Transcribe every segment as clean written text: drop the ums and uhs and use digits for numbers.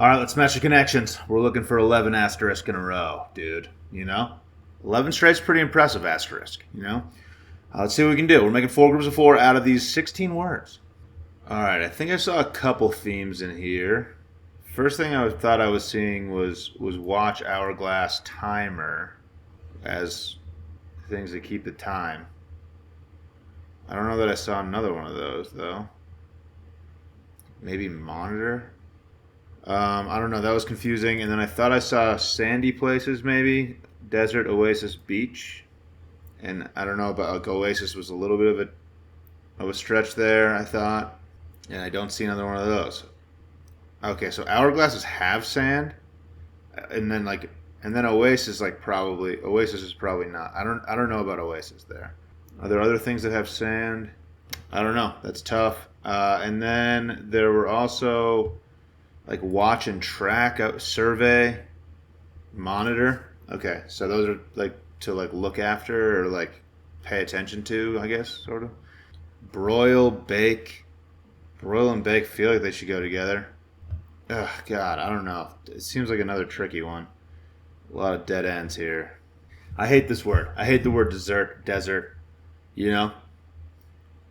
All right, let's match the connections. We're looking for 11 asterisk in a row, dude. 11 straight's pretty impressive asterisk. Let's see what we can do. We're making 4 groups of 4 out of these 16 words. All right, I think I saw a couple themes in here. First thing I thought I was seeing was watch, hourglass, timer as things that keep the time. I don't know that I saw another one of those, though. Maybe monitor? I don't know. That was confusing. And then I thought I saw sandy places, maybe desert, oasis, beach. And I don't know about oasis was a little bit of a stretch there. I thought, and I don't see another one of those. Okay, so hourglasses have sand, and then oasis oasis is probably not. I don't know about oasis there. Are there other things that have sand? I don't know. That's tough. And then there were also like watch and track, survey, monitor. Okay, so those are like to like look after or like pay attention to, I guess, sort of. Broil, bake. Broil and bake feel like they should go together. Ugh, God, I don't know. It seems like another tricky one. A lot of dead ends here. I hate this word. I hate the word desert.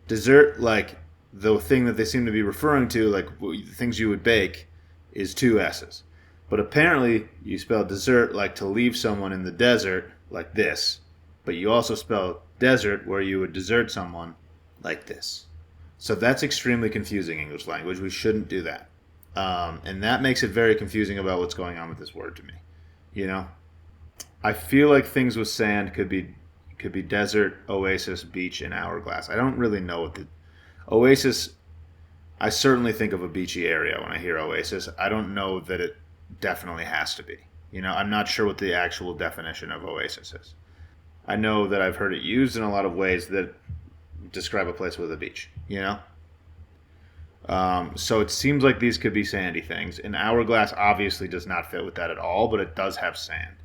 Dessert, like the thing that they seem to be referring to, like things you would bake, is 2 S's. But apparently you spell dessert like to leave someone in the desert, like this. But you also spell desert where you would desert someone, like this. So that's extremely confusing English language. We shouldn't do that. And that makes it very confusing about what's going on with this word to me. I feel like things with sand could be desert, oasis, beach, and hourglass. I don't really know what the oasis. I certainly think of a beachy area when I hear oasis. I don't know that it definitely has to be. I'm not sure what the actual definition of oasis is. I know that I've heard it used in a lot of ways that describe a place with a beach. So it seems like these could be sandy things. And hourglass obviously does not fit with that at all, but it does have sand.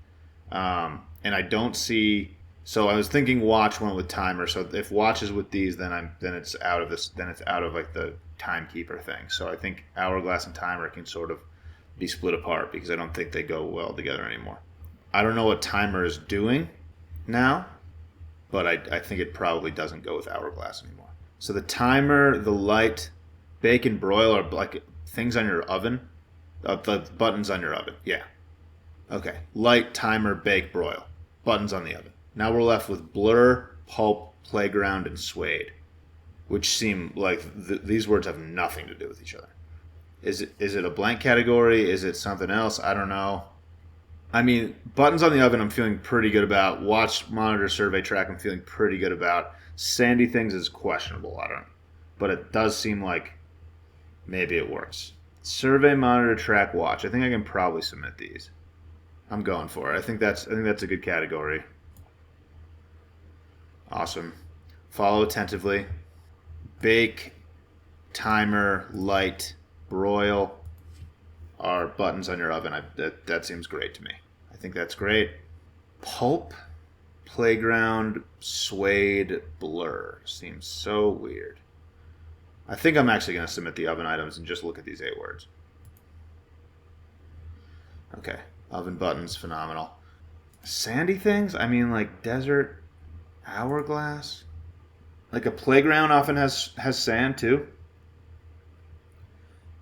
And I don't see. So I was thinking watch went with timer. So if watch is with these, then it's out of this. Then it's out of like the timekeeper thing. So I think hourglass and timer can sort of be split apart because I don't think they go well together anymore. I don't know what timer is doing now, but I think it probably doesn't go with hourglass anymore. So the timer, the light, bake and broil are like things on your oven. The buttons on your oven. Yeah. Okay. Light, timer, bake, broil. Buttons on the oven. Now we're left with blur, pulp, playground, and suede, which seem like these words have nothing to do with each other. Is it a blank category? Is it something else? I don't know. I mean, buttons on the oven I'm feeling pretty good about. Watch, monitor, survey, track I'm feeling pretty good about. Sandy things is questionable. I don't know. But it does seem like maybe it works. Survey, monitor, track, watch. I think I can probably submit these. I'm going for it. I think that's a good category. Awesome. Follow attentively. Bake, timer, light, broil are buttons on your oven. That seems great to me. I think that's great. Pulp, playground, suede, blur seems so weird. I think I'm actually going to submit the oven items and just look at these 8 words. Okay. Oven buttons, phenomenal. Sandy things? I mean, like desert, hourglass. Like a playground often has sand too.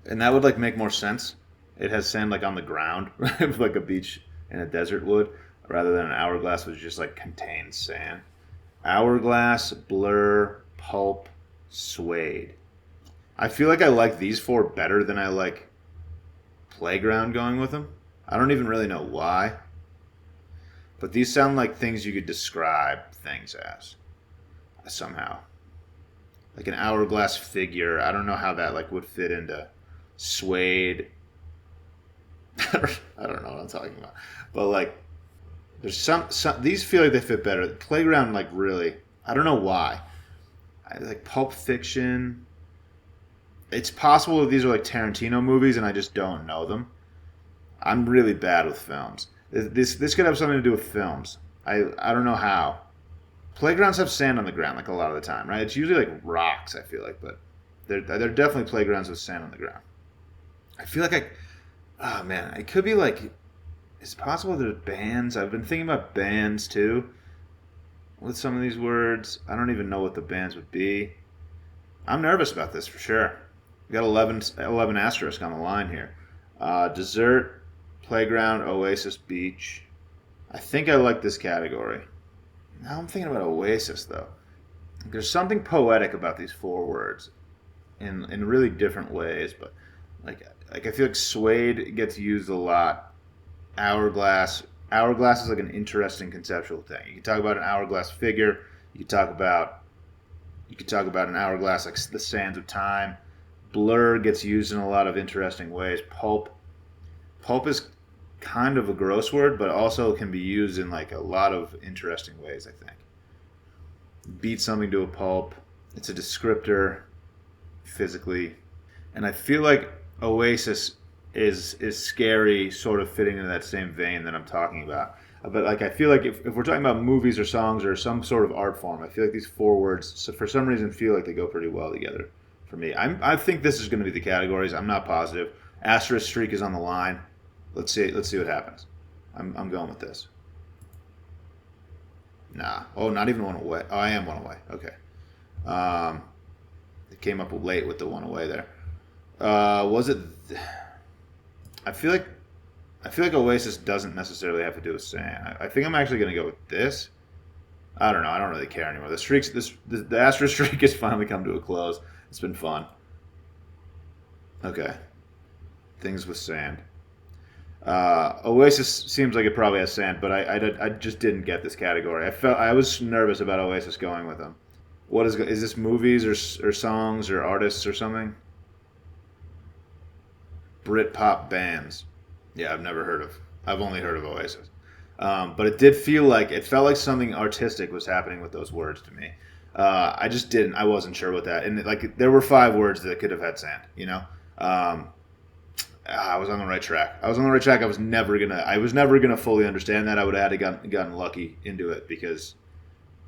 And that would like make more sense. It has sand like on the ground, like a beach in a desert would, rather than an hourglass which just like contains sand. Hourglass, blur, pulp, suede. I feel like I like these 4 better than I like playground going with them. I don't even really know why. But these sound like things you could describe things as somehow. Like an hourglass figure. I don't know how that like would fit into suede. I don't know what I'm talking about. But like there's some these feel like they fit better. Playground like really. I don't know why. I like Pulp Fiction. It's possible that these are like Tarantino movies and I just don't know them. I'm really bad with films. This could have something to do with films. I don't know how. Playgrounds have sand on the ground like a lot of the time, right? It's usually like rocks, I feel like, but they're definitely playgrounds with sand on the ground. I feel like Oh man, it could be like. Is it possible there's bands? I've been thinking about bands too with some of these words. I don't even know what the bands would be. I'm nervous about this for sure. We got 11 asterisk on the line here. Dessert, playground, oasis, beach. I think I like this category. Now I'm thinking about oasis though. There's something poetic about these four words in really different ways, but like I feel like suede gets used a lot. Hourglass is like an interesting conceptual thing. You can talk about an hourglass figure. You can talk about an hourglass like the sands of time. Blur gets used in a lot of interesting ways. Pulp is kind of a gross word, but also can be used in like a lot of interesting ways. I think beat something to a pulp. It's a descriptor physically, and I feel like Oasis is scary, sort of fitting into that same vein that I'm talking about. But like I feel like if we're talking about movies or songs or some sort of art form, I feel like these four words, so for some reason, feel like they go pretty well together for me. I think this is going to be the categories. I'm not positive. Asterisk streak is on the line. Let's see. Let's see what happens. I'm going with this. Nah. Oh, not even one away. Oh, I am one away. Okay. Um, it came up late with the one away there. Was it? I feel like Oasis doesn't necessarily have to do with sand. I think I'm actually going to go with this. I don't know. I don't really care anymore. The Astro streak has finally come to a close. It's been fun. Okay. Things with sand. Oasis seems like it probably has sand, but I just didn't get this category. I was nervous about Oasis going with them. What is this movies or songs or artists or something? Britpop bands. Yeah, I've only heard of Oasis. But it felt like something artistic was happening with those words to me. I wasn't sure what that, and like there were five words that could have had sand, you know? I was on the right track. I was never gonna fully understand that. I would have had to gotten lucky into it because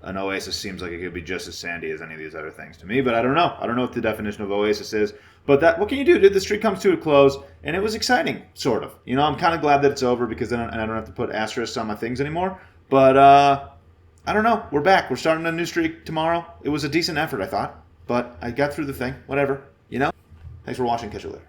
an oasis seems like it could be just as sandy as any of these other things to me, but I don't know. I don't know what the definition of oasis is. But what can you do, dude? The streak comes to a close, and it was exciting, sort of. You know, I'm kind of glad that it's over because then I don't have to put asterisks on my things anymore. But I don't know. We're back. We're starting a new streak tomorrow. It was a decent effort, I thought, but I got through the thing. Whatever. You know. Thanks for watching. Catch you later.